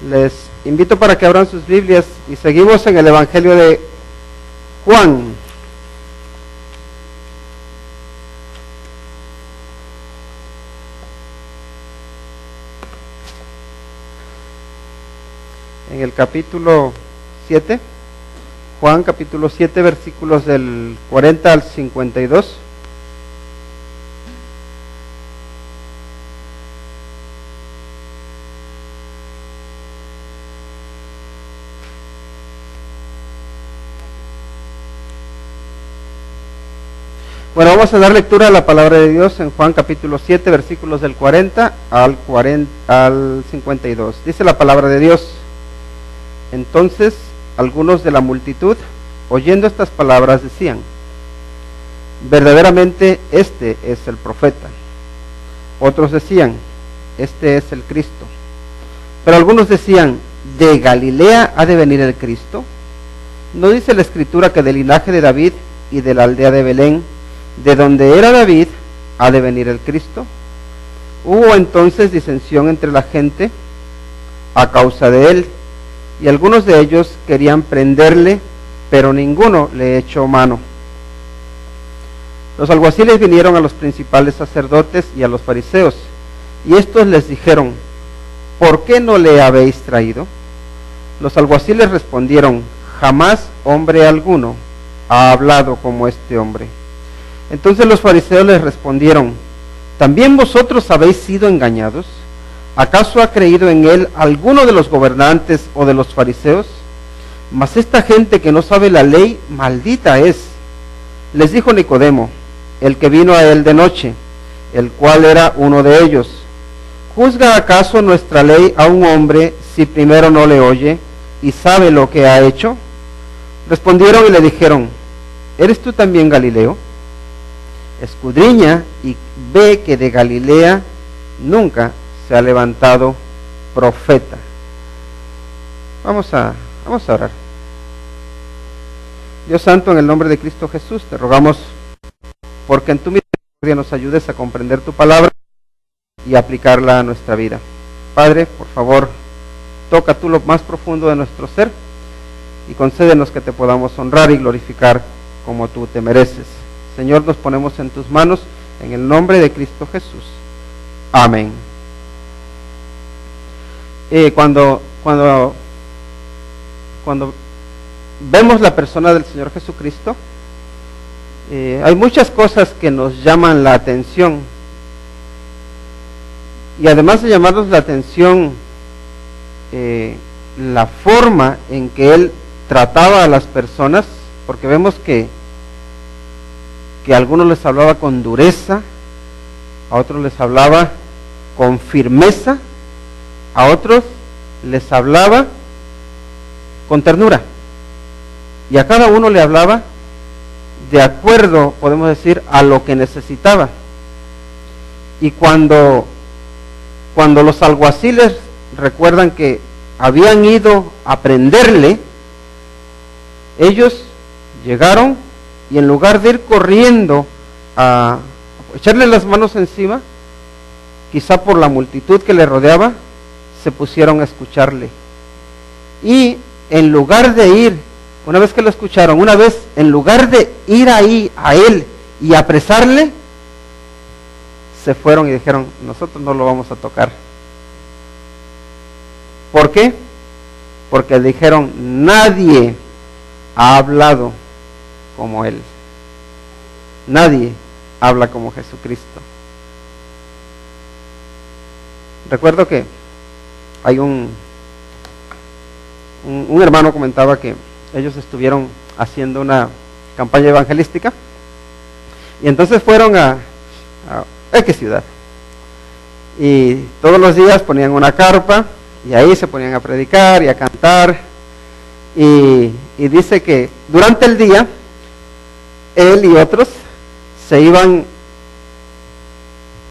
Les invito para que abran sus Biblias y seguimos en el Evangelio de Juan. En el capítulo 7, Juan capítulo 7, versículos del 40 al 52. Bueno, vamos a dar lectura a la palabra de Dios en Juan capítulo 7, versículos del 40 al 52. Dice la palabra de Dios: Entonces algunos de la multitud, oyendo estas palabras, decían: verdaderamente este es el profeta. Otros decían: este es el Cristo. Pero algunos decían: ¿de Galilea ha de venir el Cristo? ¿No dice la Escritura que del linaje de David y de la aldea de Belén, de donde era David, ha de venir el Cristo? Hubo entonces disensión entre la gente a causa de él, y algunos de ellos querían prenderle, pero ninguno le echó mano. Los alguaciles vinieron a los principales sacerdotes y a los fariseos, y estos les dijeron: ¿por qué no le habéis traído? Los alguaciles respondieron: jamás hombre alguno ha hablado como este hombre. Entonces los fariseos les respondieron: ¿también vosotros habéis sido engañados? ¿Acaso ha creído en él alguno de los gobernantes o de los fariseos? Mas esta gente que no sabe la ley, maldita es. Les dijo Nicodemo, el que vino a él de noche, el cual era uno de ellos: ¿juzga acaso nuestra ley a un hombre si primero no le oye y sabe lo que ha hecho? Respondieron y le dijeron: ¿eres tú también Galileo? Escudriña y ve que de Galilea nunca se ha levantado profeta. Vamos a orar. Dios santo, en el nombre de Cristo Jesús, te rogamos porque en tu misericordia nos ayudes a comprender tu palabra y aplicarla a nuestra vida. Padre, por favor, toca tú lo más profundo de nuestro ser y concédenos que te podamos honrar y glorificar como tú te mereces. Señor, nos ponemos en tus manos, en el nombre de Cristo Jesús. Amén. Cuando vemos la persona del Señor Jesucristo, hay muchas cosas que nos llaman la atención. Y además de llamarnos la atención, la forma en que Él trataba a las personas, porque vemos que a algunos les hablaba con dureza, a otros les hablaba con firmeza, a otros les hablaba con ternura, y a cada uno le hablaba de acuerdo, podemos decir, a lo que necesitaba. Y cuando los alguaciles recuerdan que habían ido a prenderle, ellos llegaron y en lugar de ir corriendo a echarle las manos encima, quizá por la multitud que le rodeaba, se pusieron a escucharle. Y en lugar de ir, una vez que lo escucharon, en lugar de ir ahí a él y apresarle, se fueron y dijeron: nosotros no lo vamos a tocar. ¿Por qué? Porque dijeron: nadie ha hablado como él. Nadie habla como Jesucristo. Recuerdo que hay un hermano comentaba que ellos estuvieron haciendo una campaña evangelística y entonces fueron a X ciudad y todos los días ponían una carpa y ahí se ponían a predicar y a cantar y dice que durante el día él y otros se iban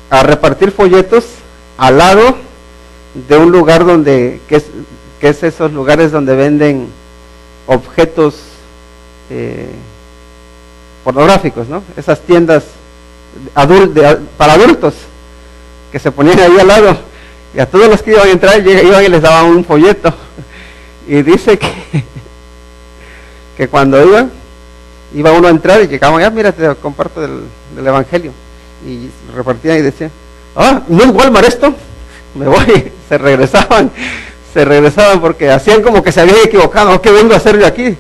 a repartir folletos al lado de un lugar que es esos lugares donde venden objetos pornográficos, ¿no? Esas tiendas para adultos que se ponían ahí al lado Y a todos los que iban a entrar, iban y les daban un folleto. Y dice que cuando iba uno a entrar y llegaban, ya mira, te comparto del Evangelio. Y repartían y decían, ¿no es Walmart esto? Me voy. Se regresaban porque hacían como que se habían equivocado. ¿Qué vengo a hacer yo aquí?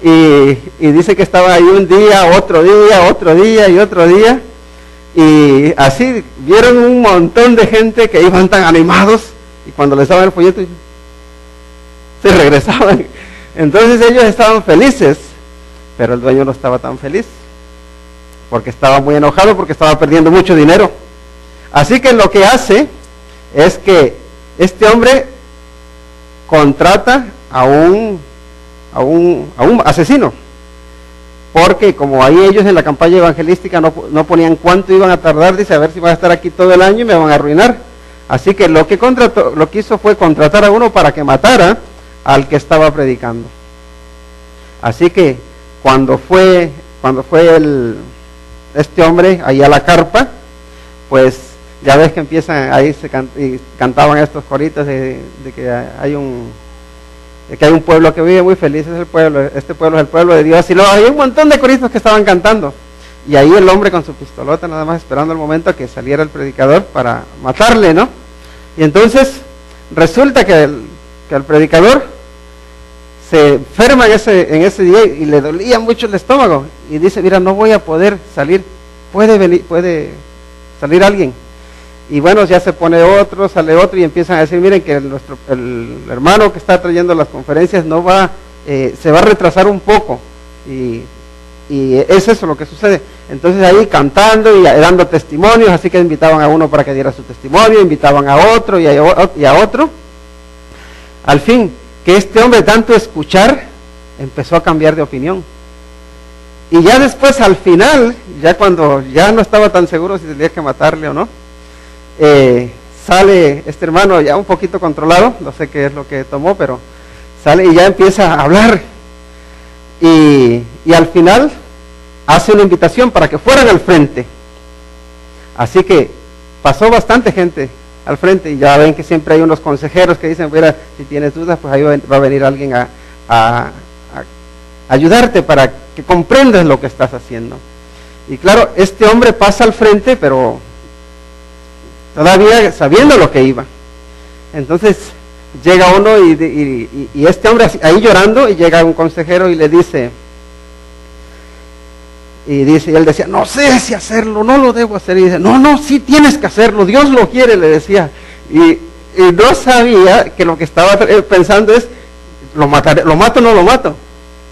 Y dice que estaba ahí un día, otro día y otro día. Y así vieron un montón de gente que iban tan animados, y cuando les daban el folleto se regresaban. Entonces ellos estaban felices, pero el dueño no estaba tan feliz, porque estaba muy enojado, porque estaba perdiendo mucho dinero. Así que lo que hace es que este hombre contrata a un asesino, porque como ahí ellos en la campaña evangelística no ponían cuánto iban a tardar, dice, a ver si van a estar aquí todo el año y me van a arruinar. Así que lo que hizo fue contratar a uno para que matara al que estaba predicando. Así que cuando fue este hombre ahí a la carpa, pues ya ves que empiezan ahí y cantaban estos coritos de que hay un pueblo que vive muy feliz, este pueblo es el pueblo de Dios, y luego hay un montón de coritos que estaban cantando, y ahí el hombre con su pistolota nada más esperando el momento a que saliera el predicador para matarle, ¿no? Y entonces resulta que el predicador se enferma en ese día y le dolía mucho el estómago, y dice, mira, no voy a poder salir, puede salir alguien. Y bueno, ya se pone otro, sale otro, y empiezan a decir, miren que el hermano que está trayendo las conferencias se va a retrasar un poco, y es eso lo que sucede. Entonces ahí cantando y dando testimonios, así que invitaban a uno para que diera su testimonio, invitaban a otro y a otro. Al fin, que este hombre tanto escuchar, empezó a cambiar de opinión. Y ya después, al final, ya cuando ya no estaba tan seguro si tenía que matarle o no, sale este hermano ya un poquito controlado, no sé qué es lo que tomó, pero sale y ya empieza a hablar, y al final hace una invitación para que fueran al frente. Así que pasó bastante gente al frente, y ya ven que siempre hay unos consejeros que dicen, mira, si tienes dudas, pues ahí va a venir alguien a ayudarte para que comprendas lo que estás haciendo. Y claro, este hombre pasa al frente, pero todavía sabiendo lo que iba. Entonces llega uno y este hombre ahí llorando, y llega un consejero y le dice, y él decía, no sé si hacerlo, no lo debo hacer. Y dice, no, sí tienes que hacerlo, Dios lo quiere, le decía. Y no sabía que lo que estaba pensando es, ¿lo mato o no lo mato?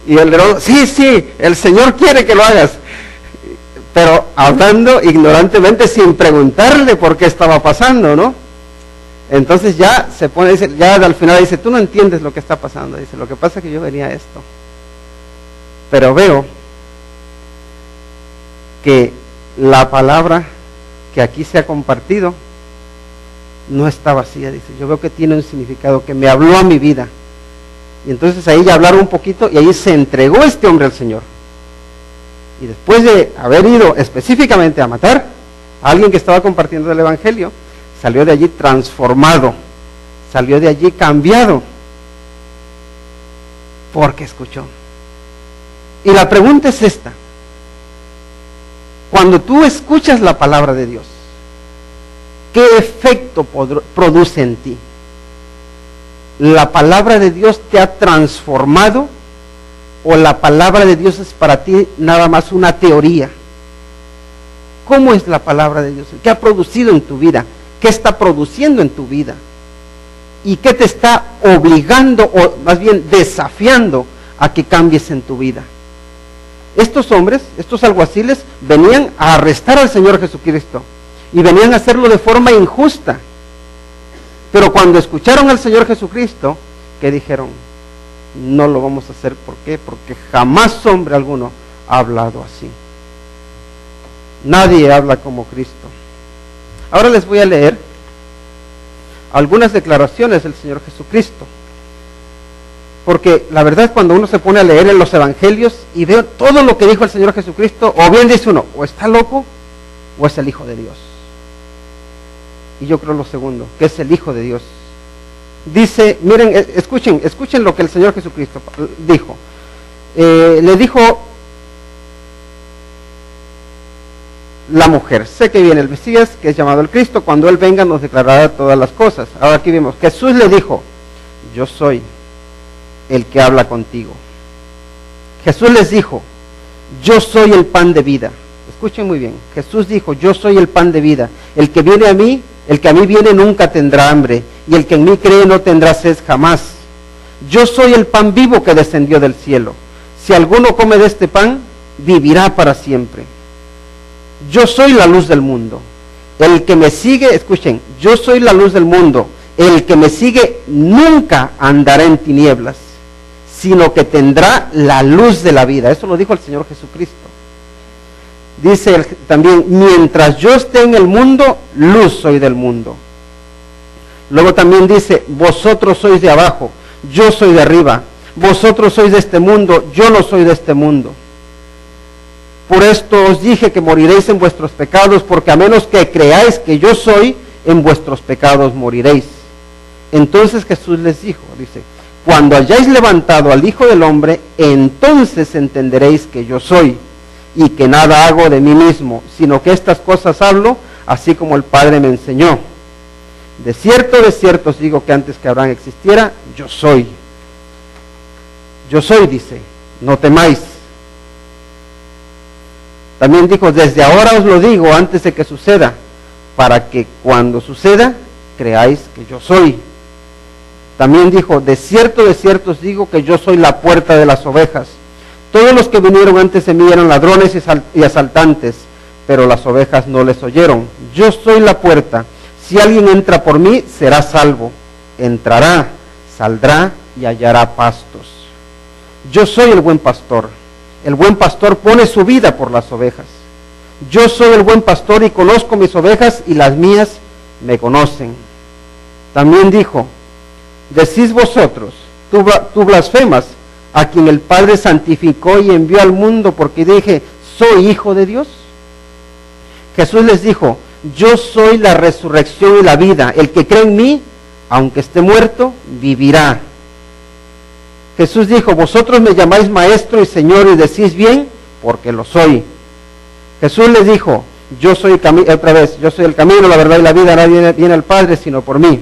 Y el león, sí, el Señor quiere que lo hagas. Pero hablando ignorantemente, sin preguntarle por qué estaba pasando, ¿no? Entonces ya se pone, dice, ya al final dice, tú no entiendes lo que está pasando. Dice, lo que pasa es que yo venía a esto, pero veo que la palabra que aquí se ha compartido no está vacía. Dice, yo veo que tiene un significado, que me habló a mi vida. Y entonces ahí ya hablaron un poquito, y ahí se entregó este hombre al Señor. Y después de haber ido específicamente a matar a alguien que estaba compartiendo el Evangelio, salió de allí transformado, salió de allí cambiado, porque escuchó. Y la pregunta es esta: cuando tú escuchas la palabra de Dios, ¿qué efecto produce en ti? ¿La palabra de Dios te ha transformado, o la palabra de Dios es para ti nada más una teoría? ¿Cómo es la palabra de Dios? ¿Qué ha producido en tu vida? ¿Qué está produciendo en tu vida? ¿Y qué te está obligando, o más bien desafiando, a que cambies en tu vida? Estos hombres, estos alguaciles, venían a arrestar al Señor Jesucristo, y venían a hacerlo de forma injusta. Pero cuando escucharon al Señor Jesucristo, ¿qué dijeron? No lo vamos a hacer. ¿Por qué? Porque jamás hombre alguno ha hablado así. Nadie habla como Cristo. Ahora les voy a leer algunas declaraciones del Señor Jesucristo, porque la verdad es cuando uno se pone a leer en los evangelios y ve todo lo que dijo el Señor Jesucristo, o bien dice uno, o está loco, o es el Hijo de Dios. y yo creo lo segundo, que es el Hijo de Dios. Dice, miren, escuchen lo que el Señor Jesucristo dijo. Le dijo la mujer: sé que viene el Mesías, que es llamado el Cristo, cuando Él venga nos declarará todas las cosas. Ahora aquí vemos, Jesús le dijo: yo soy el que habla contigo. Jesús les dijo: yo soy el pan de vida. Escuchen muy bien, Jesús dijo: yo soy el pan de vida. El que a mí viene nunca tendrá hambre, y el que en mí cree no tendrá sed jamás. Yo soy el pan vivo que descendió del cielo. Si alguno come de este pan, vivirá para siempre. Yo soy la luz del mundo. El que me sigue, escuchen, yo soy la luz del mundo. El que me sigue nunca andará en tinieblas, sino que tendrá la luz de la vida. Eso lo dijo el Señor Jesucristo. Dice él también: mientras yo esté en el mundo, luz soy del mundo. Luego también dice: vosotros sois de abajo, yo soy de arriba. Vosotros sois de este mundo, yo no soy de este mundo. Por esto os dije que moriréis en vuestros pecados, porque a menos que creáis que yo soy, en vuestros pecados moriréis. Entonces Jesús les dijo, dice: cuando hayáis levantado al Hijo del Hombre, entonces entenderéis que yo soy, y que nada hago de mí mismo, sino que estas cosas hablo, así como el Padre me enseñó. De cierto os digo que antes que Abraham existiera, yo soy. Yo soy, dice, no temáis. También dijo: desde ahora os lo digo antes de que suceda, para que cuando suceda, creáis que yo soy. También dijo: de cierto os digo que yo soy la puerta de las ovejas. Todos los que vinieron antes de mí eran ladrones y asaltantes, pero las ovejas no les oyeron. Yo soy la puerta. Si alguien entra por mí, será salvo. Entrará, saldrá y hallará pastos. Yo soy el buen pastor. El buen pastor pone su vida por las ovejas. Yo soy el buen pastor y conozco mis ovejas, y las mías me conocen. También dijo: decís vosotros, tú blasfemas, a quien el Padre santificó y envió al mundo, porque dije: soy hijo de Dios. Jesús les dijo: yo soy la resurrección y la vida. El que cree en mí, aunque esté muerto, vivirá. Jesús dijo: vosotros me llamáis maestro y señor, y decís bien, porque lo soy. Jesús les dijo: yo soy yo soy el camino, la verdad y la vida. Nadie viene al Padre sino por mí.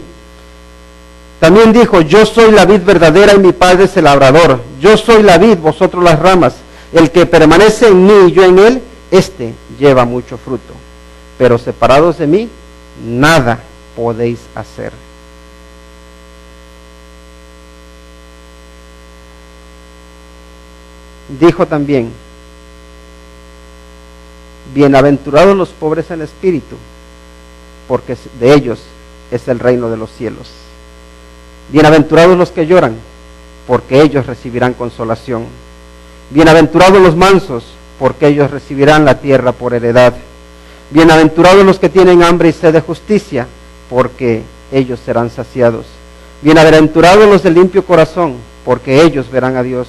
También dijo: yo soy la vid verdadera y mi Padre es el labrador. Yo soy la vid, vosotros las ramas. El que permanece en mí y yo en él, éste lleva mucho fruto. Pero separados de mí, nada podéis hacer. Dijo también: bienaventurados los pobres en espíritu, porque de ellos es el reino de los cielos. Bienaventurados los que lloran, porque ellos recibirán consolación. Bienaventurados los mansos, porque ellos recibirán la tierra por heredad. Bienaventurados los que tienen hambre y sed de justicia, porque ellos serán saciados. Bienaventurados los de limpio corazón, porque ellos verán a Dios.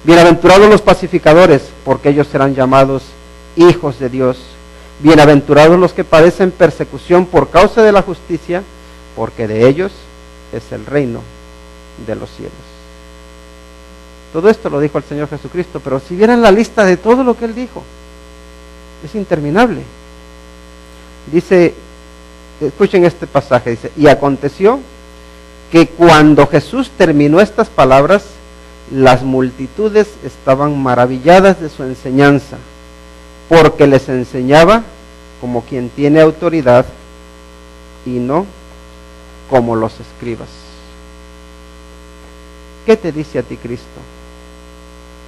Bienaventurados los pacificadores, porque ellos serán llamados hijos de Dios. Bienaventurados los que padecen persecución por causa de la justicia, porque de ellos es el reino de los cielos. Todo esto lo dijo el Señor Jesucristo, pero si vieran la lista de todo lo que Él dijo, es interminable. Dice, escuchen este pasaje, dice: y aconteció que cuando Jesús terminó estas palabras, las multitudes estaban maravilladas de su enseñanza, porque les enseñaba como quien tiene autoridad y no como los escribas. ¿Qué te dice a ti Cristo?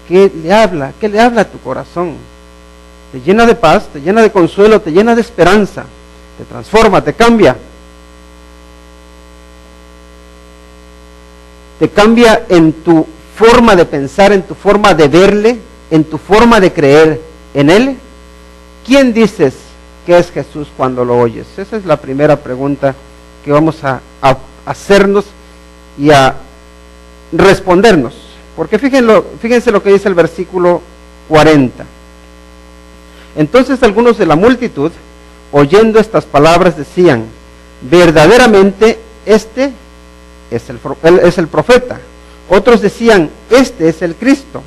¿Qué le habla? ¿Qué le habla a tu corazón? Te llena de paz, te llena de consuelo, te llena de esperanza, te transforma, te cambia. Te cambia en tu forma de pensar, en tu forma de verle, en tu forma de creer en Él. ¿Quién dices que es Jesús cuando lo oyes? Esa es la primera pregunta que vamos a hacernos y a respondernos. Porque fíjense lo que dice el versículo 40. Entonces algunos de la multitud, oyendo estas palabras, decían: verdaderamente este es el profeta. Otros decían, este es el Cristo.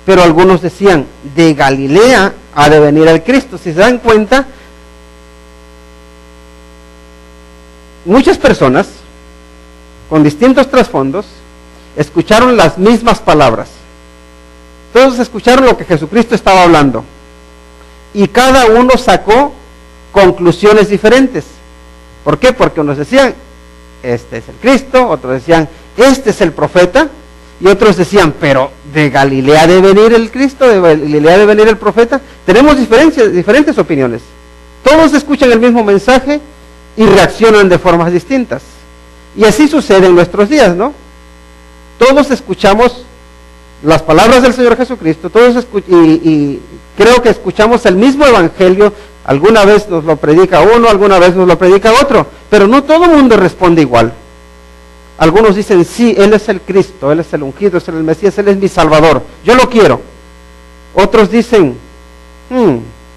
Pero algunos decían, de Galilea ha de venir el Cristo. Si se dan cuenta, muchas personas con distintos trasfondos escucharon las mismas palabras. Todos escucharon lo que Jesucristo estaba hablando. Y cada uno sacó conclusiones diferentes. ¿Por qué? Porque unos decían, este es el Cristo, otros decían, este es el profeta, y otros decían, pero ¿de Galilea de venir el Cristo? ¿De Galilea de venir el profeta? Tenemos diferentes opiniones. Todos escuchan el mismo mensaje y reaccionan de formas distintas. Y así sucede en nuestros días, ¿no? Todos escuchamos las palabras del Señor Jesucristo, y creo que escuchamos el mismo evangelio. Alguna vez nos lo predica uno, alguna vez nos lo predica otro, pero no todo el mundo responde igual. Algunos dicen, sí, Él es el Cristo, Él es el ungido, es el Mesías, Él es mi Salvador, yo lo quiero. Otros dicen,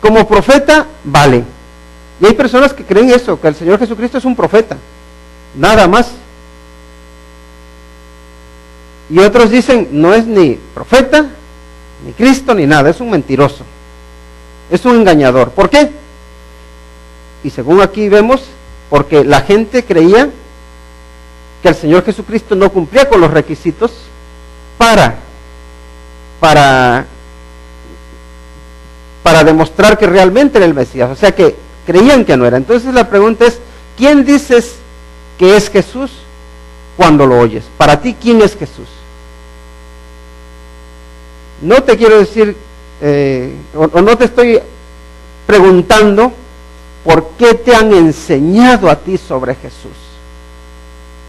como profeta, vale. Y hay personas que creen eso, que el Señor Jesucristo es un profeta, nada más. Y otros dicen, no es ni profeta, ni Cristo, ni nada, es un mentiroso, es un engañador. ¿Por qué? Y según aquí vemos, porque la gente creía que el Señor Jesucristo no cumplía con los requisitos para demostrar que realmente era el Mesías. O sea que creían que no era. Entonces la pregunta es, ¿quién dices que es Jesús cuando lo oyes? Para ti, ¿quién es Jesús? No te quiero decir, o no te estoy preguntando por qué te han enseñado a ti sobre Jesús.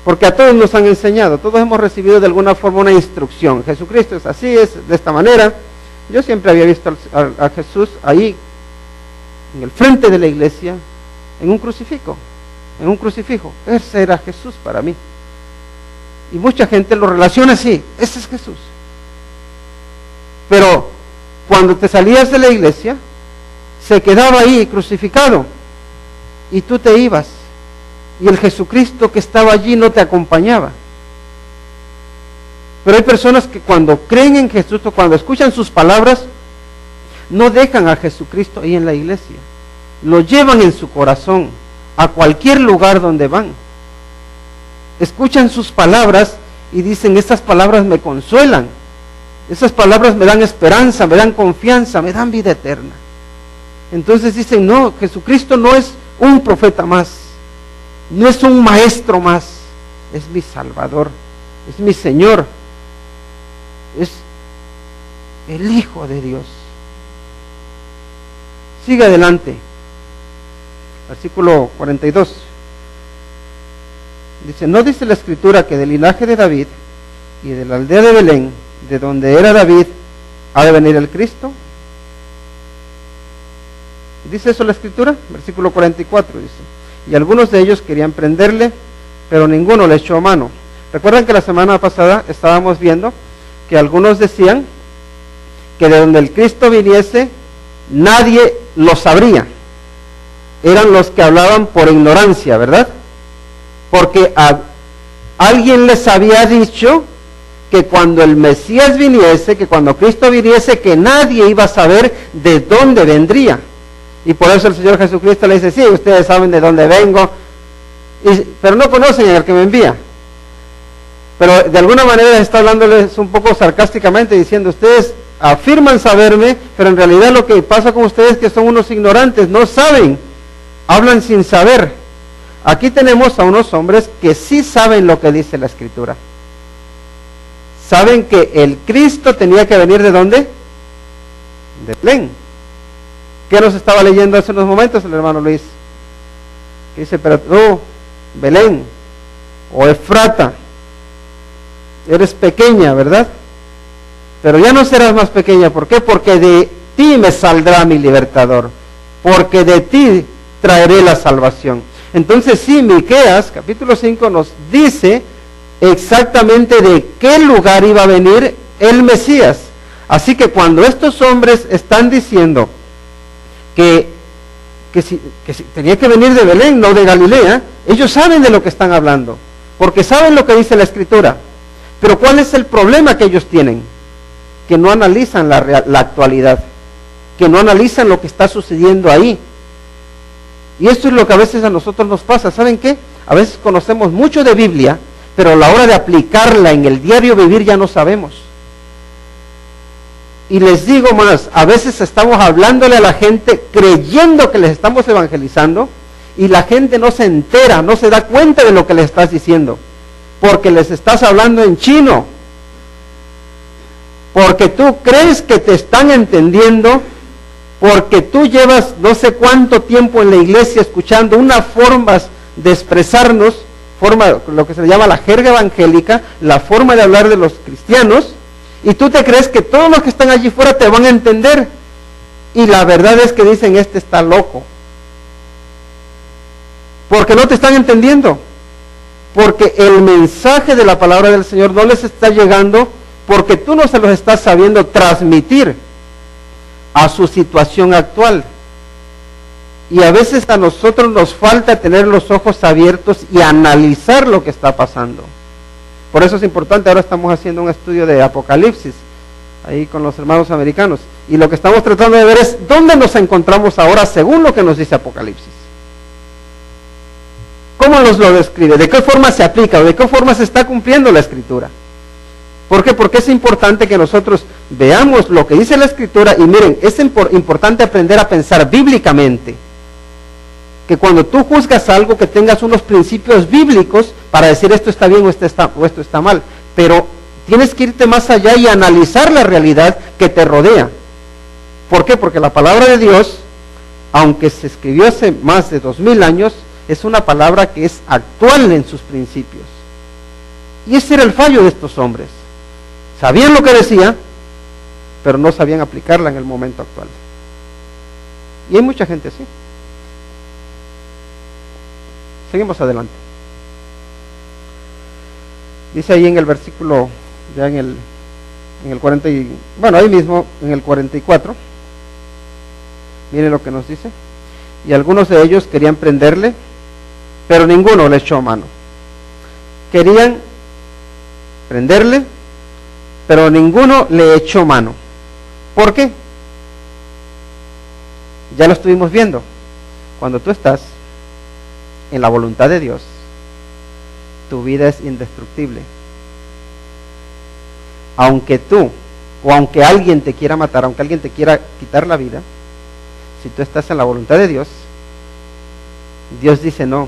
Porque a todos nos han enseñado, todos hemos recibido de alguna forma una instrucción. Jesucristo es así, es de esta manera. Yo siempre había visto a Jesús ahí, en el frente de la iglesia, en un crucifijo. Ese era Jesús para mí. Y mucha gente lo relaciona así, ese es Jesús. Pero cuando te salías de la iglesia, se quedaba ahí crucificado, y tú te ibas. Y el Jesucristo que estaba allí no te acompañaba. Pero hay personas que cuando creen en Jesús o cuando escuchan sus palabras, no dejan a Jesucristo ahí en la iglesia. Lo llevan en su corazón a cualquier lugar donde van. Escuchan sus palabras y dicen, estas palabras me consuelan. Esas palabras me dan esperanza, me dan confianza, me dan vida eterna. Entonces dicen, no, Jesucristo no es un profeta más. No es un maestro más, es mi Salvador, es mi Señor, es el Hijo de Dios. Sigue adelante, versículo 42. Dice, ¿no dice la Escritura que del linaje de David y de la aldea de Belén, de donde era David, ha de venir el Cristo? ¿Dice eso la Escritura? Versículo 44 dice. Y algunos de ellos querían prenderle, pero ninguno le echó mano. Recuerdan que la semana pasada estábamos viendo que algunos decían que de donde el Cristo viniese, nadie lo sabría. Eran los que hablaban por ignorancia, ¿verdad? Porque alguien les había dicho que cuando el Mesías viniese, que cuando Cristo viniese, que nadie iba a saber de dónde vendría. Y por eso el Señor Jesucristo le dice, sí, ustedes saben de dónde vengo, pero no conocen al que me envía. Pero de alguna manera está hablándoles un poco sarcásticamente, diciendo, ustedes afirman saberme, pero en realidad lo que pasa con ustedes es que son unos ignorantes, no saben, hablan sin saber. Aquí tenemos a unos hombres que sí saben lo que dice la Escritura. Saben que el Cristo tenía que venir ¿de dónde? De Belén. ¿Qué nos estaba leyendo hace unos momentos el hermano Luis? Que dice, pero tú, Belén, o Efrata, eres pequeña, ¿verdad? Pero ya no serás más pequeña. ¿Por qué? Porque de ti me saldrá mi libertador, porque de ti traeré la salvación. Entonces sí, Miqueas, capítulo 5, nos dice exactamente de qué lugar iba a venir el Mesías. Así que cuando estos hombres están diciendo que que tenía que venir de Belén, no de Galilea. Ellos saben de lo que están hablando, porque saben lo que dice la Escritura. Pero ¿cuál es el problema que ellos tienen? Que no analizan la actualidad, que no analizan lo que está sucediendo ahí. Y esto es lo que a veces a nosotros nos pasa. ¿Saben qué? A veces conocemos mucho de Biblia, pero a la hora de aplicarla en el diario vivir ya no sabemos. Y les digo más, a veces estamos hablándole a la gente creyendo que les estamos evangelizando y la gente no se entera, no se da cuenta de lo que les estás diciendo, porque les estás hablando en chino, porque tú crees que te están entendiendo, porque tú llevas no sé cuánto tiempo en la iglesia escuchando unas formas de expresarnos, lo que se le llama la jerga evangélica, la forma de hablar de los cristianos, y tú te crees que todos los que están allí fuera te van a entender, y la verdad es que dicen, este está loco, porque no te están entendiendo, porque el mensaje de la palabra del Señor no les está llegando, porque tú no se los estás sabiendo transmitir a su situación actual. Y a veces a nosotros nos falta tener los ojos abiertos y analizar lo que está pasando. Por eso es importante, ahora estamos haciendo un estudio de Apocalipsis, ahí con los hermanos americanos, y lo que estamos tratando de ver es dónde nos encontramos ahora según lo que nos dice Apocalipsis. ¿Cómo nos lo describe? ¿De qué forma se aplica? ¿O de qué forma se está cumpliendo la Escritura? ¿Por qué? Porque es importante que nosotros veamos lo que dice la Escritura y miren, es importante aprender a pensar bíblicamente. Que cuando tú juzgas algo, que tengas unos principios bíblicos para decir esto está bien o esto está mal. Pero tienes que irte más allá y analizar la realidad que te rodea. ¿Por qué? Porque la palabra de Dios, aunque se escribió hace más de 2000 años, es una palabra que es actual en sus principios. Y ese era el fallo de estos hombres. Sabían lo que decía, pero no sabían aplicarla en el momento actual. Y hay mucha gente así. Seguimos adelante. Dice ahí en el versículo, ya en el 40, ahí mismo, en el 44, mire lo que nos dice. Y algunos de ellos querían prenderle, pero ninguno le echó mano. Querían prenderle, pero ninguno le echó mano. ¿Por qué? Ya lo estuvimos viendo. Cuando tú estás en la voluntad de Dios, tu vida es indestructible. Aunque tú, o aunque alguien te quiera matar, aunque alguien te quiera quitar la vida, si tú estás en la voluntad de Dios, Dios dice no.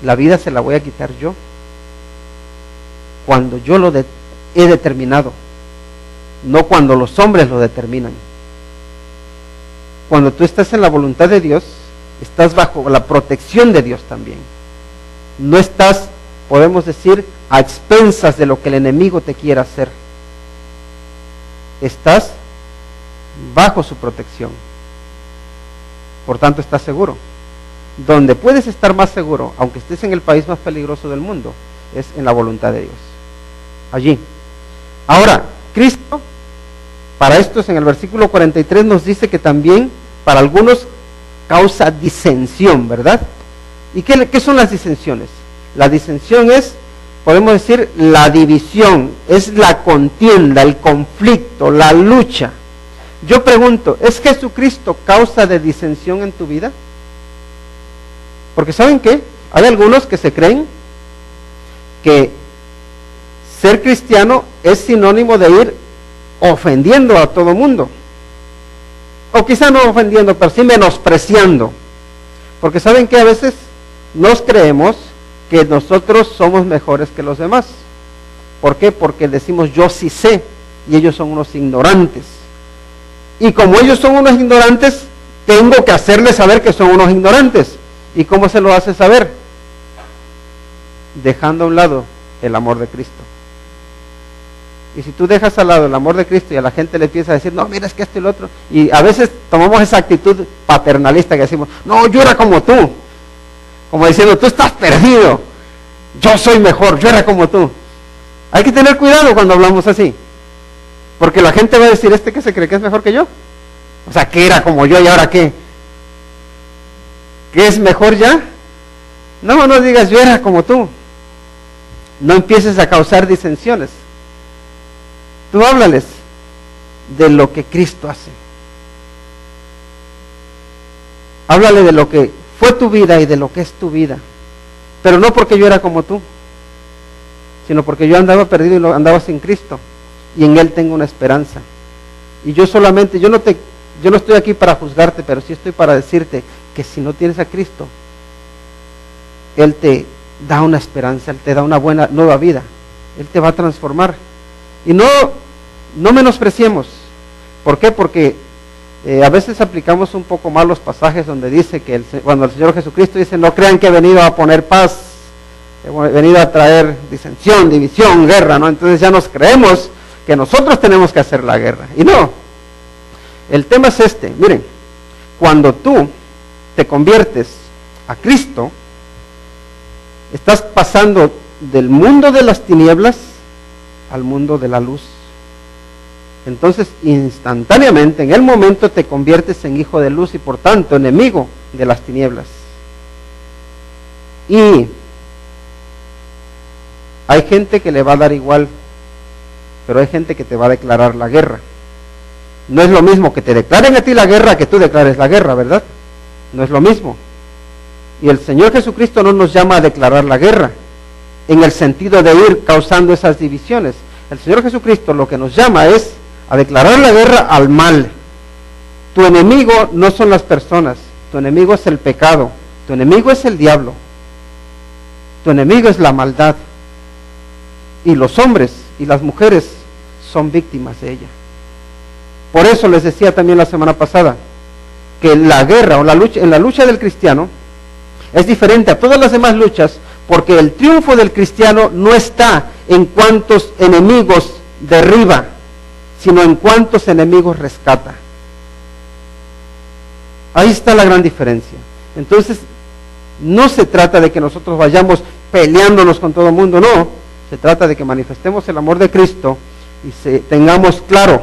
La vida se la voy a quitar yo, cuando yo lo he determinado, no cuando los hombres lo determinan. Cuando tú estás en la voluntad de Dios, estás bajo la protección de Dios también. No estás, podemos decir, a expensas de lo que el enemigo te quiera hacer. Estás bajo su protección. Por tanto, estás seguro. Donde puedes estar más seguro, aunque estés en el país más peligroso del mundo, es en la voluntad de Dios. Allí. Ahora, Cristo, para esto es en el versículo 43, nos dice que también para algunos causa disensión, ¿verdad? ¿Y qué son las disensiones? La disensión es, podemos decir, la división, es la contienda, el conflicto, la lucha. Yo pregunto, ¿es Jesucristo causa de disensión en tu vida? Porque ¿saben qué? Hay algunos que se creen que ser cristiano es sinónimo de ir ofendiendo a todo mundo. O quizá no ofendiendo, pero sí menospreciando. Porque ¿saben qué? A veces nos creemos que nosotros somos mejores que los demás. ¿Por qué? Porque decimos yo sí sé y ellos son unos ignorantes. Y como ellos son unos ignorantes, tengo que hacerles saber que son unos ignorantes. ¿Y cómo se lo hace saber? Dejando a un lado el amor de Cristo. Y si tú dejas al lado el amor de Cristo y a la gente le empieza a decir, no, mira, es que esto y lo otro, y a veces tomamos esa actitud paternalista que decimos, no, yo era como tú, como diciendo, tú estás perdido, yo soy mejor, yo era como tú. Hay que tener cuidado cuando hablamos así, porque la gente va a decir, ¿este que se cree que es mejor que yo? O sea, que era como yo y ahora qué. ¿Qué es mejor ya? No, no digas yo era como tú. No empieces a causar disensiones. Tú háblales de lo que Cristo hace. Háblale de lo que fue tu vida y de lo que es tu vida. Pero no porque yo era como tú, sino porque yo andaba perdido y andaba sin Cristo. Y en Él tengo una esperanza. Y yo solamente, yo no estoy aquí para juzgarte, pero sí estoy para decirte que si no tienes a Cristo, Él te da una esperanza, Él te da una buena, nueva vida. Él te va a transformar. Y no menospreciemos. ¿Por qué? Porque a veces aplicamos un poco mal los pasajes donde dice que cuando el Señor Jesucristo dice, no crean que he venido a poner paz, he venido a traer disensión, división, guerra, ¿no? Entonces ya nos creemos que nosotros tenemos que hacer la guerra. Y no. El tema es este. Miren, cuando tú te conviertes a Cristo, estás pasando del mundo de las tinieblas al mundo de la luz. Entonces, instantáneamente, en el momento, te conviertes en hijo de luz y por tanto enemigo de las tinieblas. Y hay gente que le va a dar igual, pero hay gente que te va a declarar la guerra. No es lo mismo que te declaren a ti la guerra que tú declares la guerra, ¿verdad? No es lo mismo. Y el Señor Jesucristo no nos llama a declarar la guerra, en el sentido de ir causando esas divisiones. El Señor Jesucristo lo que nos llama es a declarar la guerra al mal. Tu enemigo no son las personas, tu enemigo es el pecado, tu enemigo es el diablo, tu enemigo es la maldad. Y los hombres y las mujeres son víctimas de ella. Por eso les decía también la semana pasada, que la guerra o en la lucha del cristiano es diferente a todas las demás luchas, porque el triunfo del cristiano no está en cuántos enemigos derriba, sino en cuántos enemigos rescata. Ahí está la gran diferencia. Entonces, no se trata de que nosotros vayamos peleándonos con todo el mundo, no. Se trata de que manifestemos el amor de Cristo y tengamos claro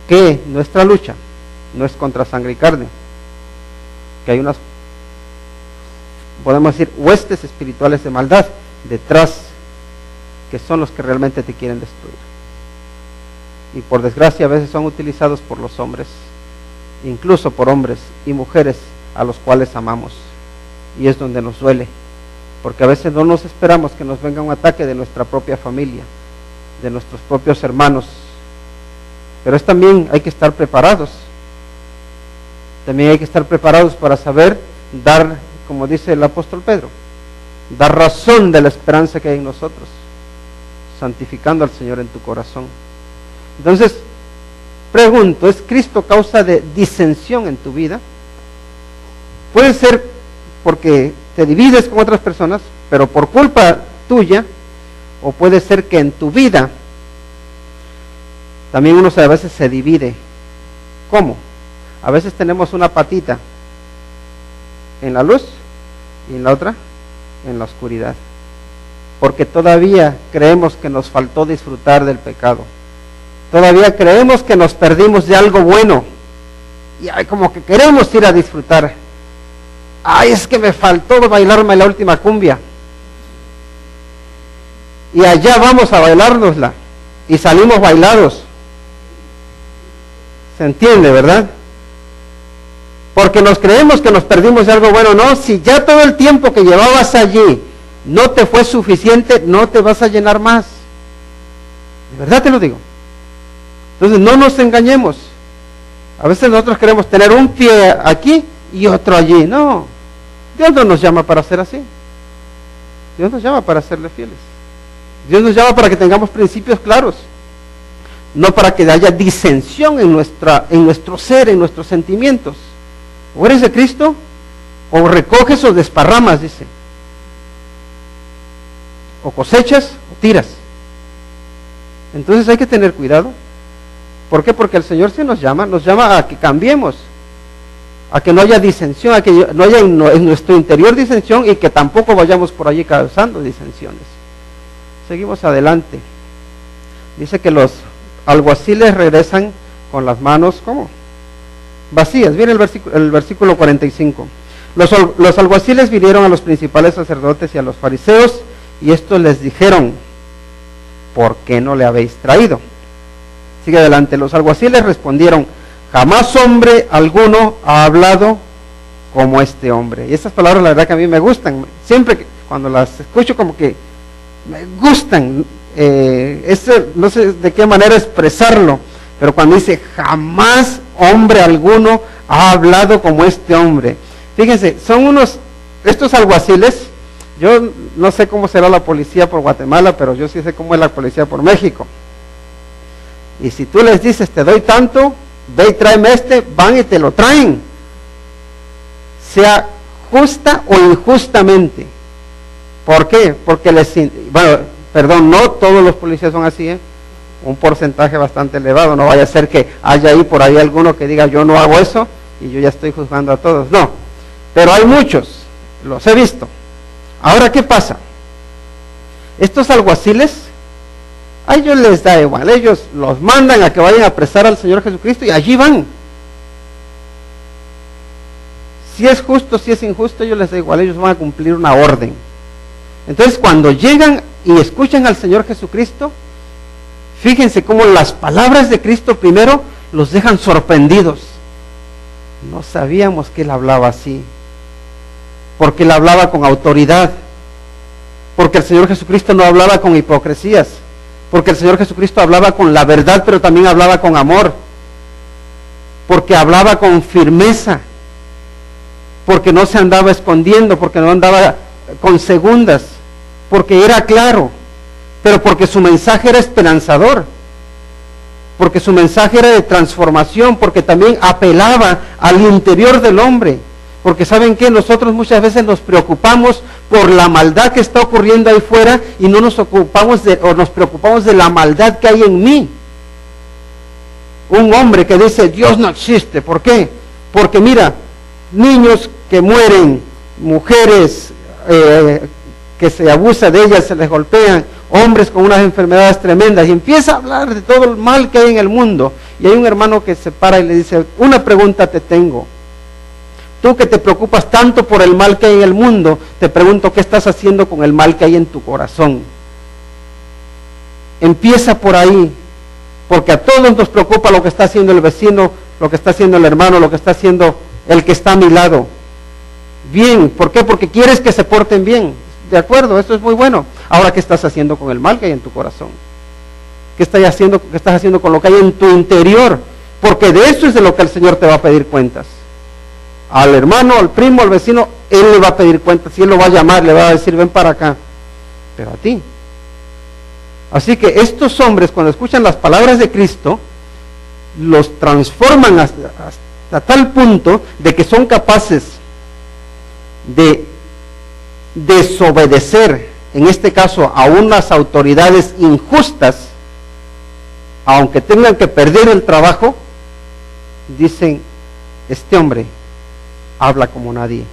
que nuestra lucha no es contra sangre y carne, que hay unas, podemos decir, huestes espirituales de maldad detrás, que son los que realmente te quieren destruir. Y por desgracia a veces son utilizados por los hombres, incluso por hombres y mujeres a los cuales amamos. Y es donde nos duele, porque a veces no nos esperamos que nos venga un ataque de nuestra propia familia, de nuestros propios hermanos. Pero también hay que estar preparados. También hay que estar preparados para saber dar, como dice el apóstol Pedro, dar razón de la esperanza que hay en nosotros, santificando al Señor en tu corazón. Entonces, pregunto, ¿es Cristo causa de disensión en tu vida? Puede ser porque te divides con otras personas, pero por culpa tuya, o puede ser que en tu vida también uno a veces se divide. ¿Cómo? A veces tenemos una patita en la luz y en la otra en la oscuridad, porque todavía creemos que nos faltó disfrutar del pecado. Todavía creemos que nos perdimos de algo bueno y como que queremos ir a disfrutar. Ay, es que me faltó bailarme la última cumbia y allá vamos a bailárnosla y salimos bailados. ¿Se entiende, verdad? Porque nos creemos que nos perdimos de algo bueno. No, si ya todo el tiempo que llevabas allí no te fue suficiente, no te vas a llenar más. De verdad te lo digo. Entonces no nos engañemos. A veces nosotros queremos tener un pie aquí y otro allí. No, Dios no nos llama para ser así. Dios nos llama para serle fieles. Dios nos llama para que tengamos principios claros, no para que haya disensión en nuestro ser, en nuestros sentimientos. O eres de Cristo, o recoges o desparramas, dice. O cosechas o tiras. Entonces hay que tener cuidado. ¿Por qué? Porque el Señor sí nos llama a que cambiemos, a que no haya disensión, a que no haya en nuestro interior disensión y que tampoco vayamos por allí causando disensiones. Seguimos adelante. Dice que los alguaciles regresan con las manos, ¿cómo? vacías. Miren el versículo 45. Los alguaciles vinieron a los principales sacerdotes y a los fariseos, y estos les dijeron: ¿por qué no le habéis traído? Sigue adelante. Los alguaciles respondieron: jamás hombre alguno ha hablado como este hombre. Y esas palabras la verdad que a mí me gustan. Siempre que cuando las escucho como que me gustan. No sé de qué manera expresarlo, pero cuando dice jamás hombre alguno ha hablado como este hombre. Fíjense, son estos alguaciles, yo no sé cómo será la policía por Guatemala, pero yo sí sé cómo es la policía por México. Y si tú les dices, te doy tanto, ve y tráeme van y te lo traen, sea justa o injustamente. ¿Por qué? Porque no todos los policías son así, un porcentaje bastante elevado. No vaya a ser que haya por ahí alguno que diga yo no hago eso y yo ya estoy juzgando a todos. No, pero hay muchos, los he visto. Ahora, ¿qué pasa? Estos alguaciles, a ellos les da igual, ellos los mandan a que vayan a apresar al Señor Jesucristo y allí van. Si es justo, si es injusto, ellos les da igual, ellos van a cumplir una orden. Entonces, cuando llegan y escuchan al Señor Jesucristo, fíjense cómo las palabras de Cristo primero los dejan sorprendidos. No sabíamos que Él hablaba así, porque Él hablaba con autoridad, porque el Señor Jesucristo no hablaba con hipocresías, porque el Señor Jesucristo hablaba con la verdad, pero también hablaba con amor, porque hablaba con firmeza, porque no se andaba escondiendo, porque no andaba con segundas, porque era claro, pero porque su mensaje era esperanzador, porque su mensaje era de transformación, porque también apelaba al interior del hombre. Porque ¿saben qué? Nosotros muchas veces nos preocupamos por la maldad que está ocurriendo ahí fuera y no nos preocupamos de la maldad que hay en mí. Un hombre que dice Dios no existe, ¿por qué? Porque mira, niños que mueren, mujeres que se abusa de ellas, se les golpean, hombres con unas enfermedades tremendas, y empieza a hablar de todo el mal que hay en el mundo. Y hay un hermano que se para y le dice: una pregunta te tengo. Tú que te preocupas tanto por el mal que hay en el mundo, te pregunto, ¿qué estás haciendo con el mal que hay en tu corazón? Empieza por ahí, porque a todos nos preocupa lo que está haciendo el vecino, lo que está haciendo el hermano, lo que está haciendo el que está a mi lado. Bien, ¿por qué? Porque quieres que se porten bien. De acuerdo, eso es muy bueno. Ahora, ¿qué estás haciendo con el mal que hay en tu corazón? ¿Qué estás haciendo con lo que hay en tu interior? Porque de eso es de lo que el Señor te va a pedir cuentas. Al hermano, al primo, al vecino, Él le va a pedir cuentas, y Él lo va a llamar, le va a decir, ven para acá. Pero a ti. Así que estos hombres, cuando escuchan las palabras de Cristo, los transforman hasta tal punto de que son capaces de desobedecer, en este caso a unas autoridades injustas, aunque tengan que perder el trabajo. Dicen: este hombre habla como nadie,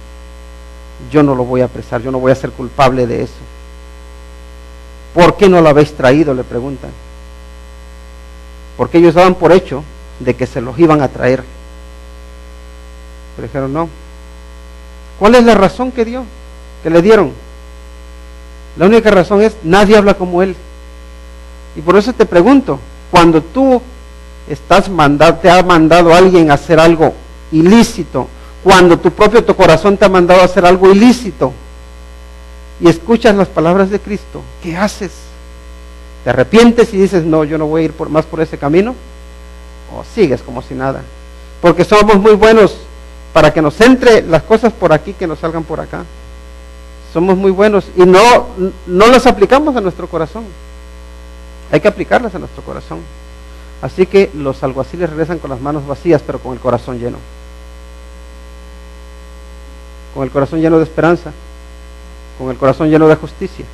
yo no lo voy a apresar, yo no voy a ser culpable de eso. ¿Por qué no lo habéis traído?, le preguntan. Porque ellos daban por hecho de que se los iban a traer, pero dijeron no. ¿Cuál es la razón que le dieron? La única razón es: nadie habla como él. Y por eso te pregunto, cuando tú te ha mandado alguien a hacer algo ilícito, cuando tu corazón te ha mandado a hacer algo ilícito, y escuchas las palabras de Cristo, ¿qué haces? ¿Te arrepientes y dices, no, yo no voy a ir más por ese camino? ¿O sigues como si nada? Porque somos muy buenos para que nos entre las cosas por aquí, que nos salgan por acá. Somos muy buenos y no las aplicamos a nuestro corazón. Hay que aplicarlas a nuestro corazón. Así que los alguaciles regresan con las manos vacías, pero con el corazón lleno. Con el corazón lleno de esperanza, con el corazón lleno de justicia,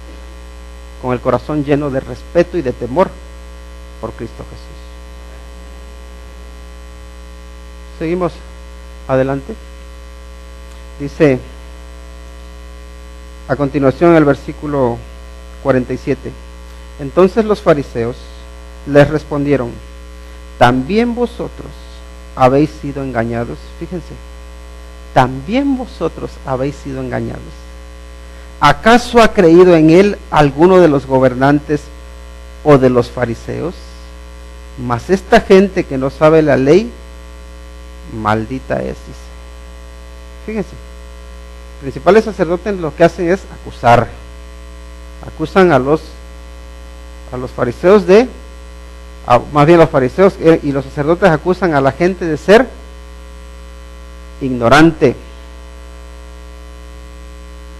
con el corazón lleno de respeto y de temor por Cristo Jesús. Seguimos adelante. Dice a continuación el versículo 47: entonces los fariseos les respondieron: ¿también vosotros habéis sido engañados. Fíjense, también vosotros habéis sido engañados. ¿Acaso ha creído en él alguno de los gobernantes o de los fariseos? Mas esta gente que no sabe la ley, maldita es, dice. Fíjense, principales sacerdotes lo que hacen es acusar. Acusan a los fariseos más bien los fariseos y los sacerdotes acusan a la gente de ser ignorante,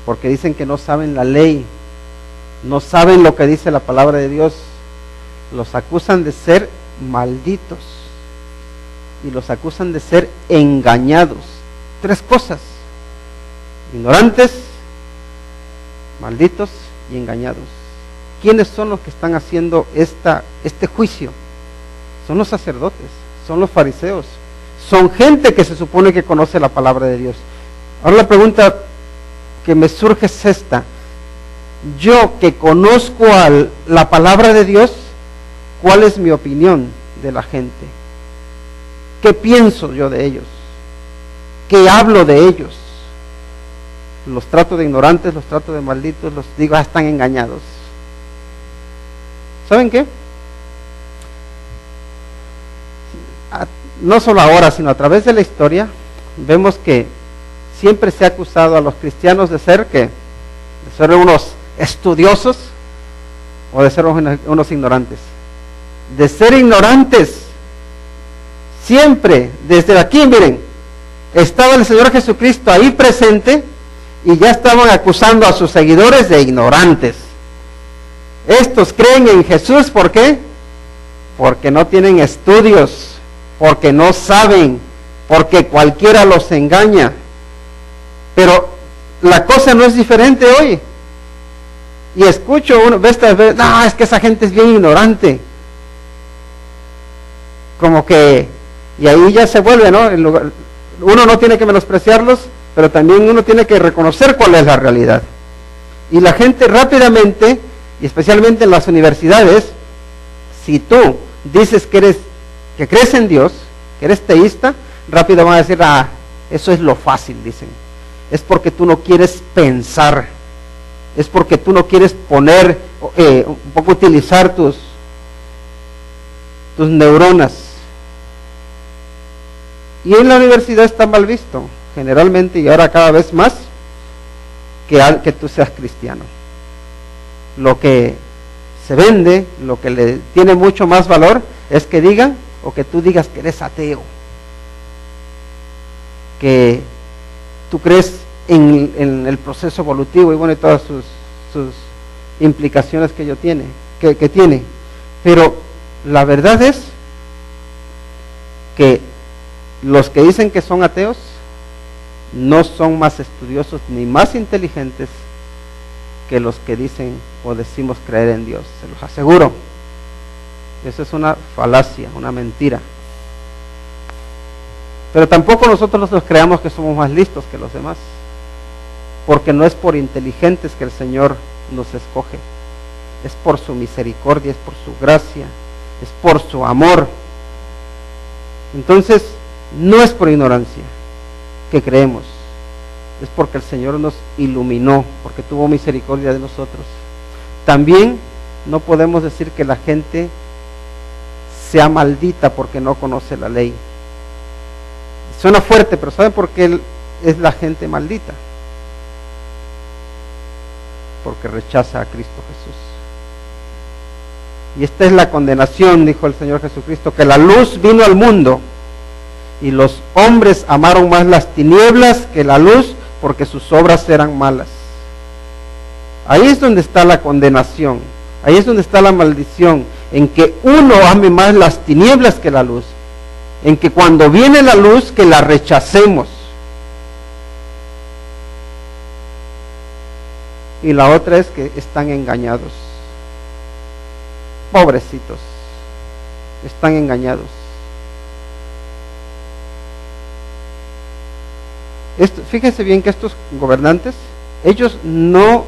porque dicen que no saben la ley, no saben lo que dice la palabra de Dios. Los acusan de ser malditos y los acusan de ser engañados. 3 cosas: ignorantes, malditos y engañados. ¿Quiénes son los que están haciendo este juicio? Son los sacerdotes, son los fariseos, son gente que se supone que conoce la palabra de Dios. Ahora la pregunta que me surge es esta: yo que conozco la palabra de Dios, ¿cuál es mi opinión de la gente? ¿Qué pienso yo de ellos? ¿Qué hablo de ellos? Los trato de ignorantes, los trato de malditos, los digo, están engañados. ¿Saben qué? No solo ahora, sino a través de la historia, vemos que siempre se ha acusado a los cristianos de ser unos estudiosos o de ser unos ignorantes. De ser ignorantes. Siempre, desde aquí, miren, estaba el Señor Jesucristo ahí presente y ya estaban acusando a sus seguidores de ignorantes. Estos creen en Jesús, ¿por qué? Porque no tienen estudios, porque no saben, porque cualquiera los engaña. Pero la cosa no es diferente hoy. Y escucho uno, no, es que esa gente es bien ignorante. Como que, y ahí ya se vuelve, ¿no? Uno no tiene que menospreciarlos, pero también uno tiene que reconocer cuál es la realidad. Y la gente rápidamente, y especialmente en las universidades, si tú dices que crees en Dios, que eres teísta, rápido van a decir, eso es lo fácil, dicen. Es porque tú no quieres pensar, es porque tú no quieres poner, un poco utilizar tus neuronas. Y en la universidad está mal visto, generalmente, y ahora cada vez más, que tú seas cristiano. Lo que se vende, lo que le tiene mucho más valor, es que digan, o que tú digas que eres ateo, que tú crees en el proceso evolutivo y bueno, y todas sus implicaciones que tiene. Pero la verdad es que los que dicen que son ateos no son más estudiosos ni más inteligentes que los que dicen o decimos creer en Dios, se los aseguro. Eso es una falacia, una mentira. Pero tampoco nosotros nos creamos que somos más listos que los demás, porque no es por inteligentes que el Señor nos escoge, es por su misericordia, es por su gracia, es por su amor. Entonces, no es por ignorancia que creemos, es porque el Señor nos iluminó, porque tuvo misericordia de nosotros. También no podemos decir que la gente sea maldita porque no conoce la ley. Suena fuerte, pero ¿saben por qué es la gente maldita? Porque rechaza a Cristo Jesús. Y esta es la condenación, dijo el Señor Jesucristo, que la luz vino al mundo y los hombres amaron más las tinieblas que la luz porque sus obras eran malas. Ahí es donde está la condenación, ahí es donde está la maldición, en que uno ame más las tinieblas que la luz, en que cuando viene la luz que la rechacemos. Y la otra es que están engañados. Pobrecitos, están engañados. Fíjense bien que estos gobernantes, ellos no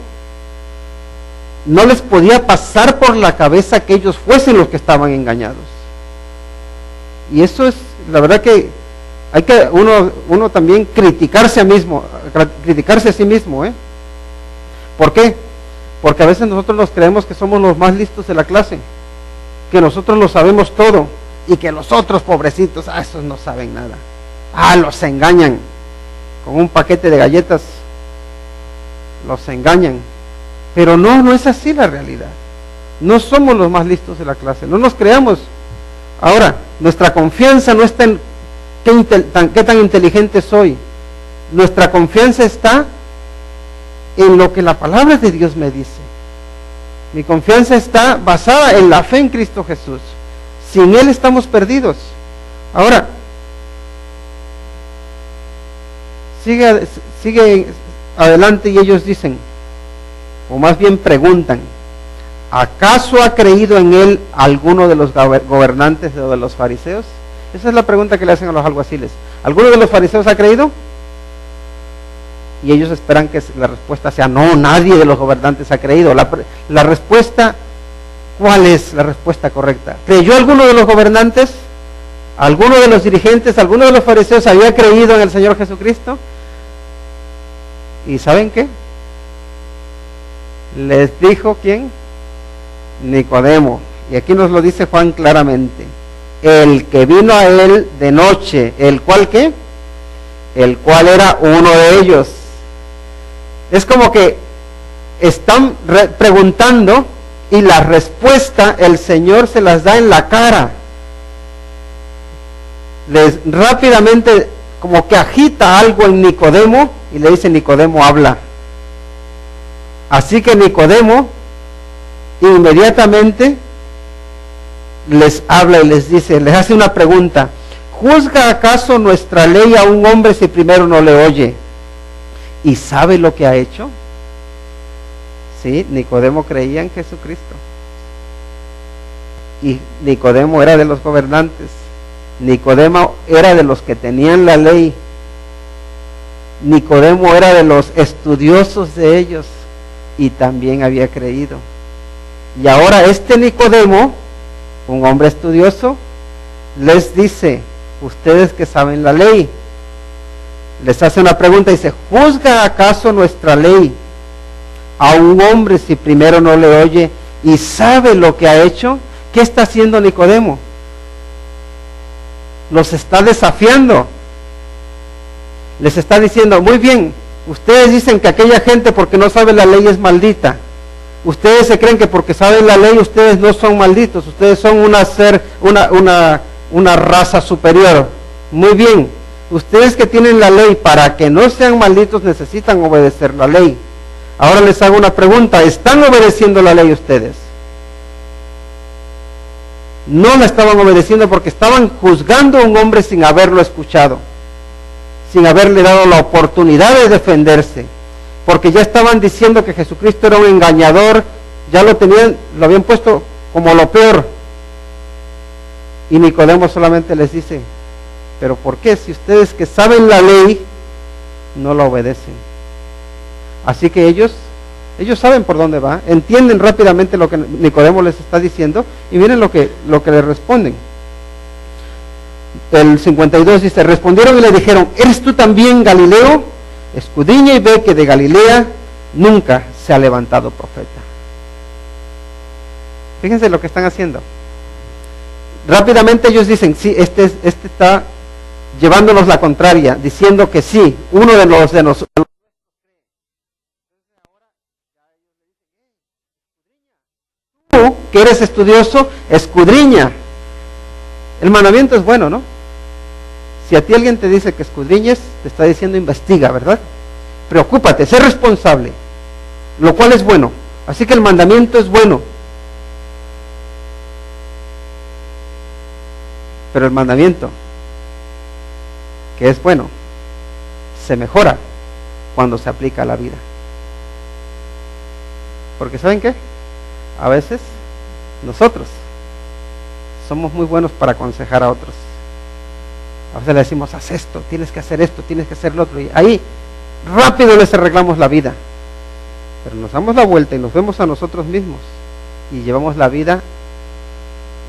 les podía pasar por la cabeza que ellos fuesen los que estaban engañados. Y eso es, la verdad que hay que uno también criticarse a sí mismo, ¿eh? ¿Por qué? Porque a veces nosotros nos creemos que somos los más listos de la clase, que nosotros lo sabemos todo, y que los otros pobrecitos, esos no saben nada. Los engañan, con un paquete de galletas, los engañan. Pero no es así la realidad. No somos los más listos de la clase, no nos creamos. Ahora, nuestra confianza no está en qué tan inteligente soy. Nuestra confianza está en lo que la palabra de Dios me dice. Mi confianza está basada en la fe en Cristo Jesús. Sin Él estamos perdidos. Ahora, sigue adelante y ellos dicen, o más bien preguntan, ¿acaso ha creído en Él alguno de los gobernantes o de los fariseos? Esa es la pregunta que le hacen a los alguaciles. ¿Alguno de los fariseos ha creído? Y ellos esperan que la respuesta sea, no, nadie de los gobernantes ha creído. La respuesta, ¿cuál es la respuesta correcta? ¿Creyó alguno de los gobernantes? ¿Alguno de los dirigentes? ¿Alguno de los fariseos había creído en el Señor Jesucristo? ¿Y saben qué? Les dijo, ¿quién? Nicodemo. Y aquí nos lo dice Juan claramente. El que vino a él de noche, ¿el cual qué? El cual era uno de ellos. Es como que están preguntando y la respuesta el Señor se las da en la cara. Les rápidamente como que agita algo en Nicodemo y le dice, Nicodemo, habla. Así que Nicodemo inmediatamente les habla y les dice, les hace una pregunta: ¿juzga acaso nuestra ley a un hombre si primero no le oye y sabe lo que ha hecho? Sí, Nicodemo creía en Jesucristo. Y Nicodemo era de los gobernantes. Nicodemo era de los que tenían la ley. Nicodemo era de los estudiosos de ellos y también había creído. Y ahora este Nicodemo, un hombre estudioso, les dice, ustedes que saben la ley, les hace una pregunta y dice, ¿juzga acaso nuestra ley a un hombre si primero no le oye y sabe lo que ha hecho? ¿Qué está haciendo Nicodemo? Los está desafiando. Les está diciendo, muy bien, ustedes dicen que aquella gente porque no sabe la ley es maldita. Ustedes se creen que porque saben la ley ustedes no son malditos, ustedes son una raza superior. Muy bien, ustedes que tienen la ley para que no sean malditos necesitan obedecer la ley. Ahora les hago una pregunta, ¿están obedeciendo la ley ustedes? No la estaban obedeciendo porque estaban juzgando a un hombre sin haberlo escuchado, sin haberle dado la oportunidad de defenderse, porque ya estaban diciendo que Jesucristo era un engañador, ya lo habían puesto como lo peor. Y Nicodemo solamente les dice, ¿pero por qué? Si ustedes que saben la ley, no la obedecen. Así que ellos saben por dónde va, entienden rápidamente lo que Nicodemo les está diciendo, y miren lo que le responden. El 52 dice, respondieron y le dijeron, ¿eres tú también Galileo? Escudriña y ve que de Galilea nunca se ha levantado profeta. Fíjense lo que están haciendo. Rápidamente ellos dicen, sí, este está llevándonos la contraria, diciendo que sí, uno de nosotros. Tú, que eres estudioso, escudriña. El mandamiento es bueno, ¿no? Si a ti alguien te dice que escudriñes, te está diciendo investiga, ¿verdad? Preocúpate, sé responsable, lo cual es bueno. Así que el mandamiento es bueno. Pero el mandamiento, que es bueno, se mejora cuando se aplica a la vida. Porque ¿saben qué? A veces nosotros somos muy buenos para aconsejar a otros. A veces le decimos, haz esto, tienes que hacer esto, tienes que hacer lo otro. Y ahí rápido les arreglamos la vida. Pero nos damos la vuelta y nos vemos a nosotros mismos y llevamos la vida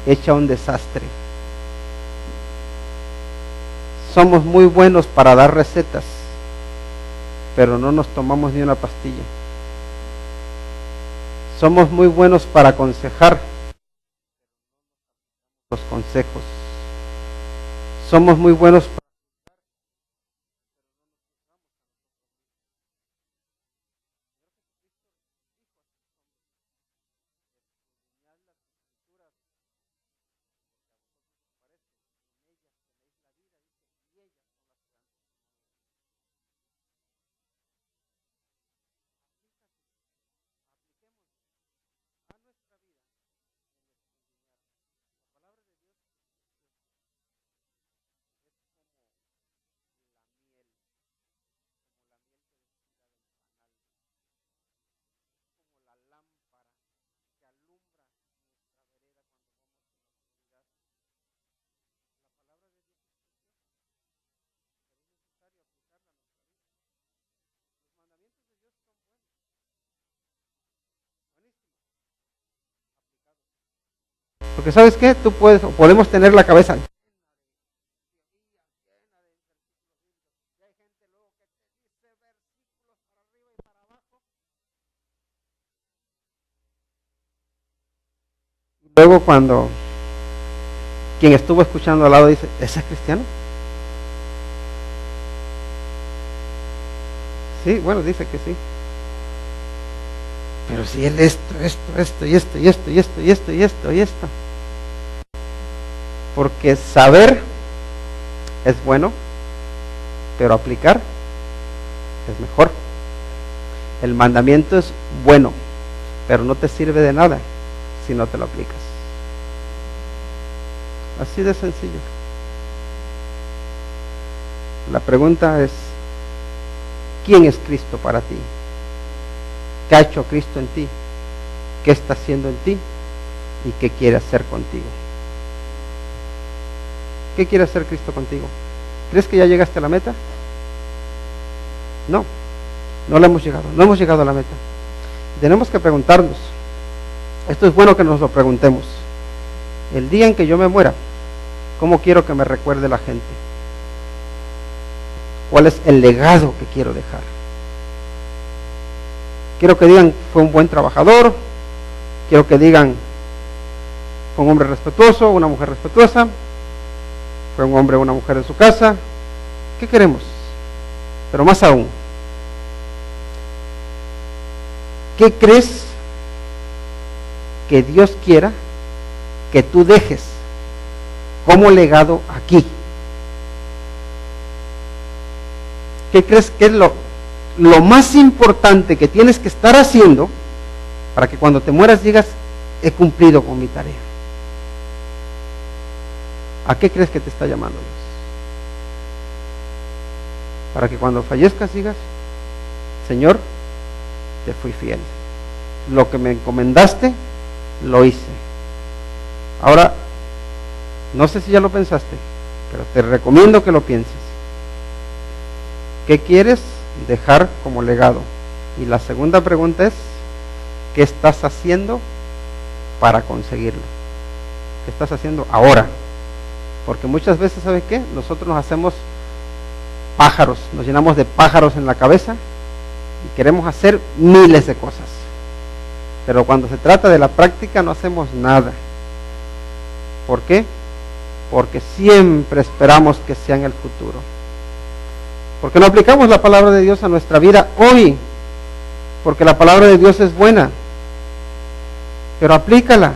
hecha un desastre. somos muy buenos para dar recetas, pero no nos tomamos ni una pastilla. Somos muy buenos para aconsejar los consejos. Somos muy buenos para porque ¿sabes qué? Tú puedes, o podemos tener la cabeza. Luego cuando quien estuvo escuchando al lado dice, ¿ese es cristiano? Sí, bueno, dice que sí. Pero si él esto y esto. Porque saber es bueno, pero aplicar es mejor. El mandamiento es bueno, pero no te sirve de nada si no te lo aplicas. Así de sencillo. La pregunta es, ¿quién es Cristo para ti? ¿Qué ha hecho Cristo en ti? ¿Qué está haciendo en ti? ¿Y qué quiere hacer contigo? ¿Qué quiere hacer Cristo contigo? ¿Crees que ya llegaste a la meta? No, no la hemos llegado, no hemos llegado a la meta. Tenemos que preguntarnos, esto es bueno que nos lo preguntemos, el día en que yo me muera, ¿cómo quiero que me recuerde la gente? ¿Cuál es el legado que quiero dejar? Quiero que digan, fue un buen trabajador, quiero que digan, fue un hombre respetuoso, una mujer respetuosa, fue un hombre o una mujer en su casa. ¿Qué queremos? Pero más aún, ¿qué crees que Dios quiera que tú dejes como legado aquí? ¿Qué crees que es lo más importante que tienes que estar haciendo para que cuando te mueras digas, he cumplido con mi tarea? ¿A qué crees que te está llamando Dios? Para que cuando fallezcas digas, Señor, te fui fiel. Lo que me encomendaste, lo hice. Ahora, no sé si ya lo pensaste, pero te recomiendo que lo pienses. ¿Qué quieres dejar como legado? Y la segunda pregunta es, ¿qué estás haciendo para conseguirlo? ¿Qué estás haciendo ahora? Porque muchas veces, ¿sabe qué? Nosotros nos hacemos pájaros, nos llenamos de pájaros en la cabeza y queremos hacer miles de cosas. Pero cuando se trata de la práctica no hacemos nada. ¿Por qué? Porque siempre esperamos que sea en el futuro. Porque no aplicamos la palabra de Dios a nuestra vida hoy. Porque la palabra de Dios es buena. Pero aplícala.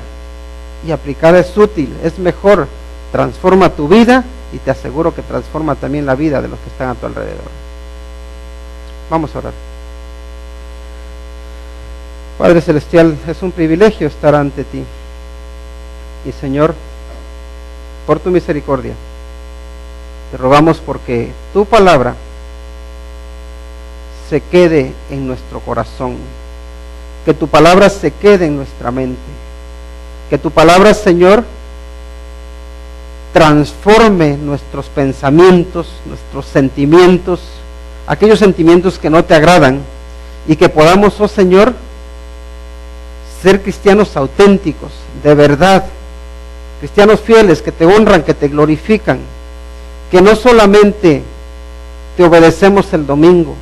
Y aplicar es útil, es mejor. Transforma tu vida y te aseguro que transforma también la vida de los que están a tu alrededor. Vamos a orar. Padre Celestial, es un privilegio estar ante ti. Y Señor, por tu misericordia, te rogamos porque tu palabra se quede en nuestro corazón, que tu palabra se quede en nuestra mente, que tu palabra, Señor, transforme nuestros pensamientos, nuestros sentimientos, aquellos sentimientos que no te agradan, y que podamos, oh Señor, ser cristianos auténticos, de verdad, cristianos fieles, que te honran, que te glorifican, que no solamente te obedecemos el domingo,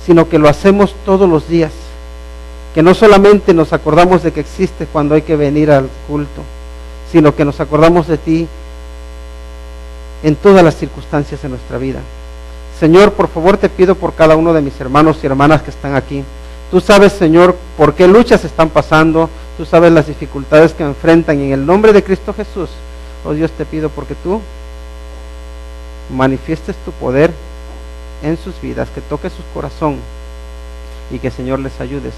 sino que lo hacemos todos los días, que no solamente nos acordamos de que existes cuando hay que venir al culto, sino que nos acordamos de ti en todas las circunstancias de nuestra vida. Señor, por favor te pido por cada uno de mis hermanos y hermanas que están aquí. Tú sabes, Señor, por qué luchas están pasando, tú sabes las dificultades que enfrentan, y en el nombre de Cristo Jesús, oh Dios, te pido porque tú manifiestes tu poder en sus vidas, que toques su corazón y que, Señor, les ayudes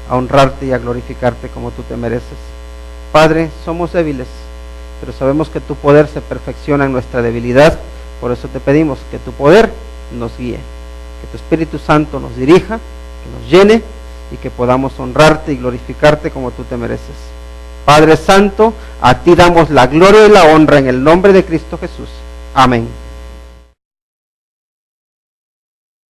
a honrarte y a glorificarte como tú te mereces. Padre, somos débiles, pero sabemos que tu poder se perfecciona en nuestra debilidad. Por eso te pedimos que tu poder nos guíe, que tu Espíritu Santo nos dirija, que nos llene y que podamos honrarte y glorificarte como tú te mereces. Padre Santo, a ti damos la gloria y la honra en el nombre de Cristo Jesús. Amén.